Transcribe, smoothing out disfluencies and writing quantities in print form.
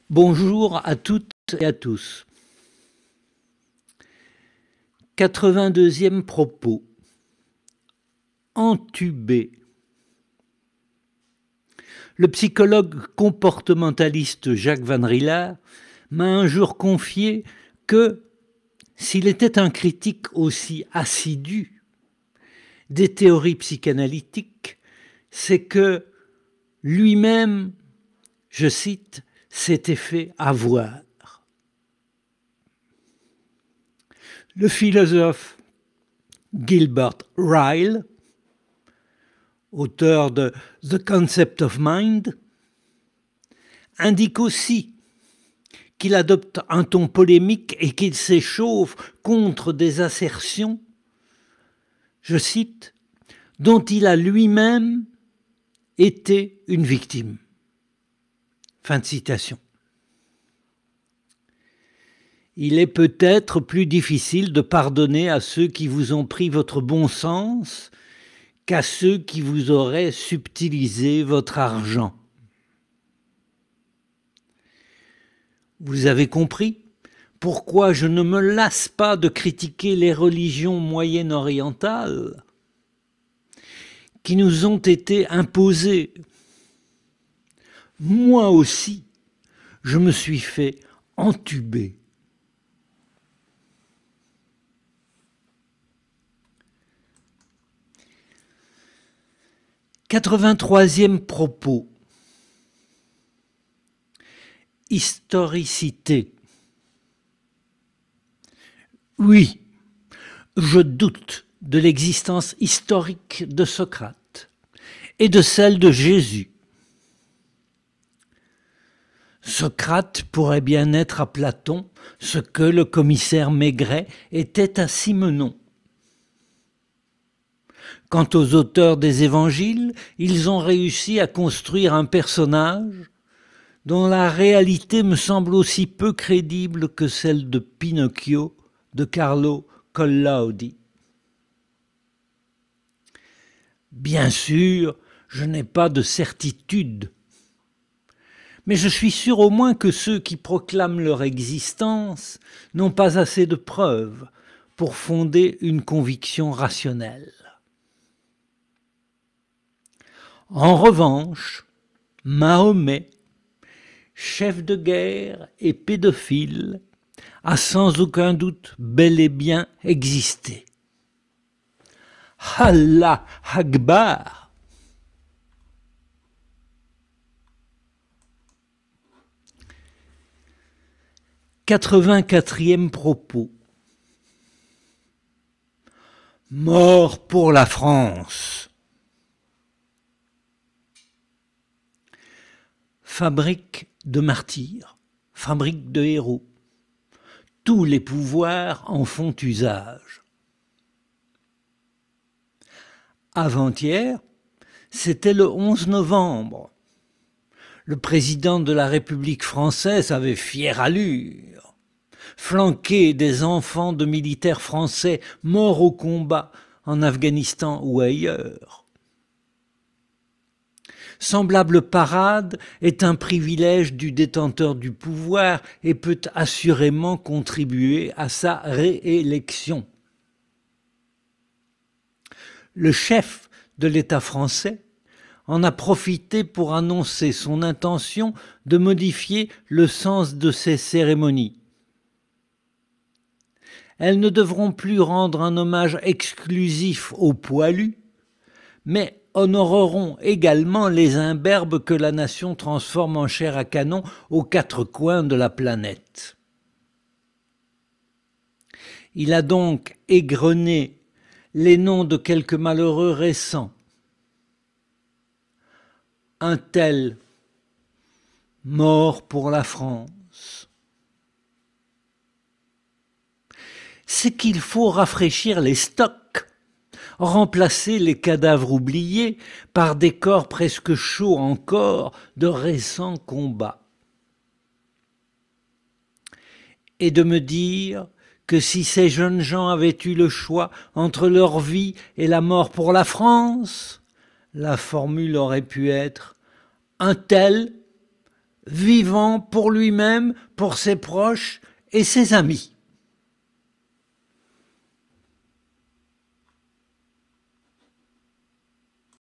Bonjour à toutes et à tous. 82e propos. Entubé. Le psychologue comportementaliste Jacques Van Rillard m'a un jour confié que, s'il était un critique aussi assidu des théories psychanalytiques, c'est que lui-même, je cite, s'était fait avoir. Le philosophe Gilbert Ryle, auteur de The Concept of Mind, indique aussi qu'il adopte un ton polémique et qu'il s'échauffe contre des assertions, je cite, dont il a lui-même été une victime. Fin de citation. Il est peut-être plus difficile de pardonner à ceux qui vous ont pris votre bon sens qu'à ceux qui vous auraient subtilisé votre argent. Vous avez compris pourquoi je ne me lasse pas de critiquer les religions moyen-orientales qui nous ont été imposées. Moi aussi, je me suis fait entuber. « 83e propos. Historicité. Oui, je doute de l'existence historique de Socrate et de celle de Jésus. Socrate pourrait bien être à Platon ce que le commissaire Maigret était à Simenon. Quant aux auteurs des évangiles, ils ont réussi à construire un personnage dont la réalité me semble aussi peu crédible que celle de Pinocchio de Carlo Collodi. Bien sûr, je n'ai pas de certitude, mais je suis sûr au moins que ceux qui proclament leur existence n'ont pas assez de preuves pour fonder une conviction rationnelle. En revanche, Mahomet, chef de guerre et pédophile, a sans aucun doute bel et bien existé. Allah Akbar! 84e propos. Mort pour la France. Fabrique de martyrs, fabrique de héros. Tous les pouvoirs en font usage. Avant-hier, c'était le 11 novembre. Le président de la République française avait fière allure, flanqué des enfants de militaires français morts au combat en Afghanistan ou ailleurs. Semblable parade est un privilège du détenteur du pouvoir et peut assurément contribuer à sa réélection. Le chef de l'État français en a profité pour annoncer son intention de modifier le sens de ces cérémonies. Elles ne devront plus rendre un hommage exclusif aux poilus, mais honoreront également les imberbes que la nation transforme en chair à canon aux quatre coins de la planète. Il a donc égrené les noms de quelques malheureux récents. Un tel, mort pour la France. C'est qu'il faut rafraîchir les stocks, remplacer les cadavres oubliés par des corps presque chauds encore de récents combats. Et de me dire que si ces jeunes gens avaient eu le choix entre leur vie et la mort pour la France, la formule aurait pu être « un tel vivant pour lui-même, pour ses proches et ses amis.